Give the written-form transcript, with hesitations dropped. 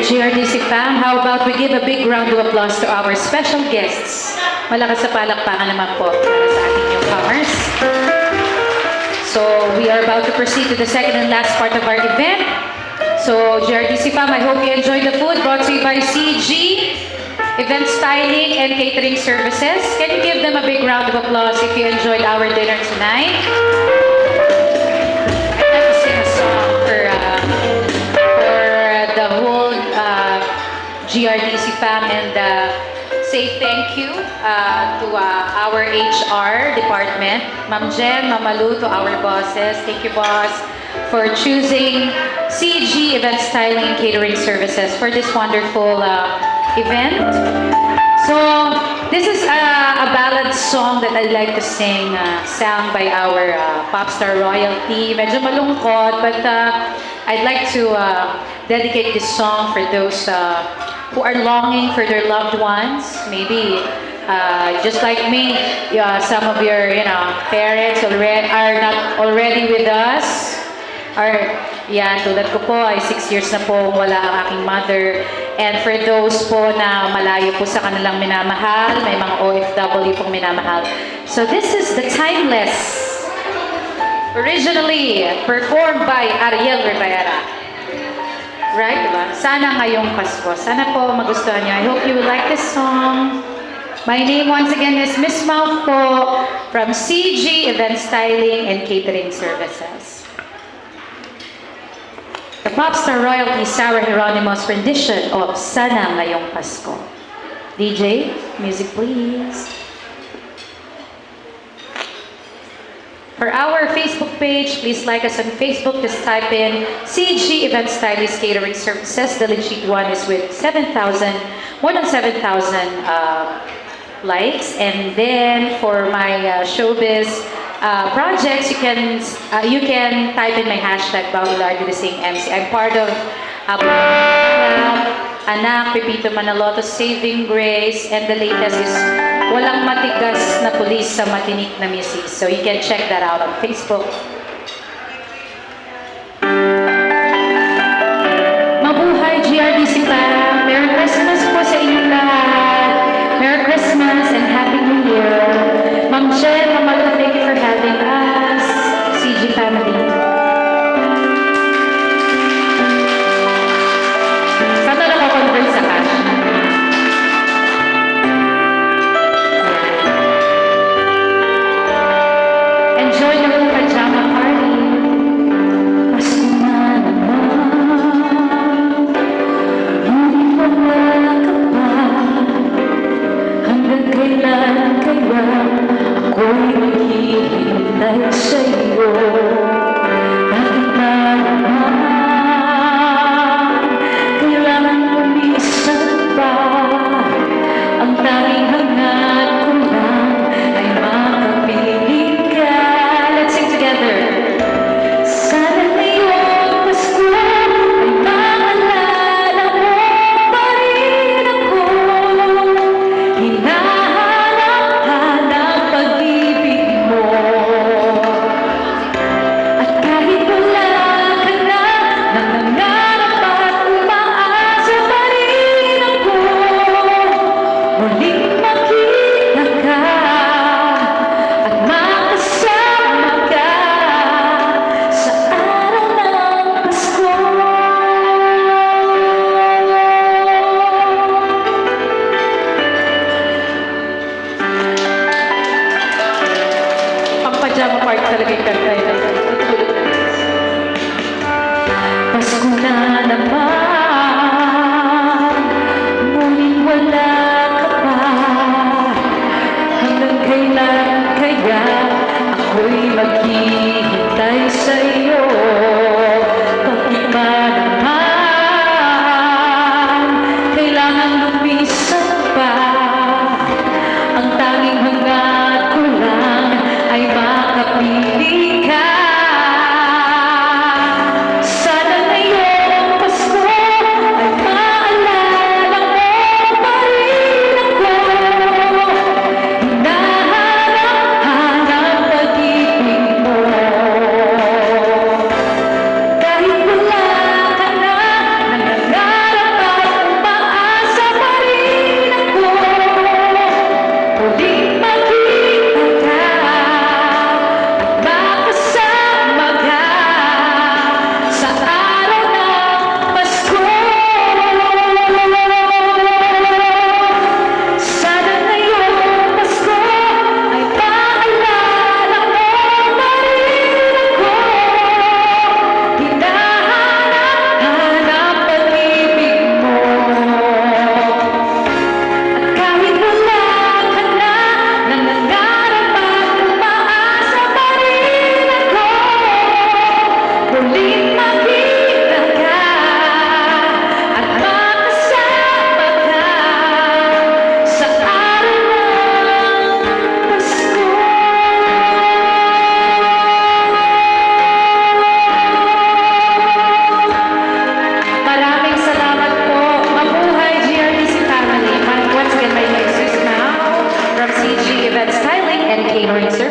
GRDC fam. How about we give a big round of applause to our special guests. Malakas sa palakpakan naman po para sa ating newcomers. So we are about to proceed to the second and last part of our event. So GRDC fam, I hope you enjoyed the food brought to you by CG Event Styling and Catering Services. Can you give them a big round of applause if you enjoyed our dinner tonight? I'd like to sing a song for the whole GRDC fam and say thank you to our HR department, Ma'am Jen, Ma'am Malu, to our bosses. Thank you, boss, for choosing CG Event Styling and Catering Services for this wonderful event. So, this is a ballad song that I'd like to sing, sang by our pop star royalty. Medyo malungkot, but I'd like to dedicate this song for those who are longing for their loved ones. Maybe just like me, some of your parents are not already with us. Or, yan, tulad ko po, ay 6 years na po wala ang aking mother. And for those po na malayo po sa kanilang minamahal, may mga OFW pong minamahal. So this is the Timeless, originally performed by Ariel Rivera. Right, diba? Sana ngayong Pasko. Sana po magustuhan niyo. I hope you will like this song. My name once again is Miss Mouth po from CG Event Styling and Catering Services. The Popstar Royalty Sarah Hieronymo's rendition of Sana Ngayong Pasko. DJ, music please. For our Facebook page, please like us on Facebook. Just type in CG Event Stylist Catering Services. The legit one is with more than 7,000 likes. And then for my showbiz projects, you can type in my hashtag Bahular Dilising MC. I'm part of Anak, Pepito Manaloto, Saving Grace, and the latest is Walang Matigas na Pulis sa Matinik na Misis. So you can check that out on Facebook. Mabuhay GRDC fam! Merry Christmas po sa inyong lahat! Merry Christmas and Happy New Year! Ma'am Jen, Ma'am Malu, thank you for having us, CG family. Saan na convert sa cash? Enjoy the whole pajama party. Pasko na naman, ngunit wala ka pa. Hanggang kailan kaya ako'y maghihintay sa'yo? Bakit na naman kailangan lumisan pa? Ang tanging hangat ko lang ay makapiling ka. Let's sing together. Sana ngayong Pasko ay maalala mo pa rin ako. Hinahanap-hanap pag-ibig mo. Good morning, sir.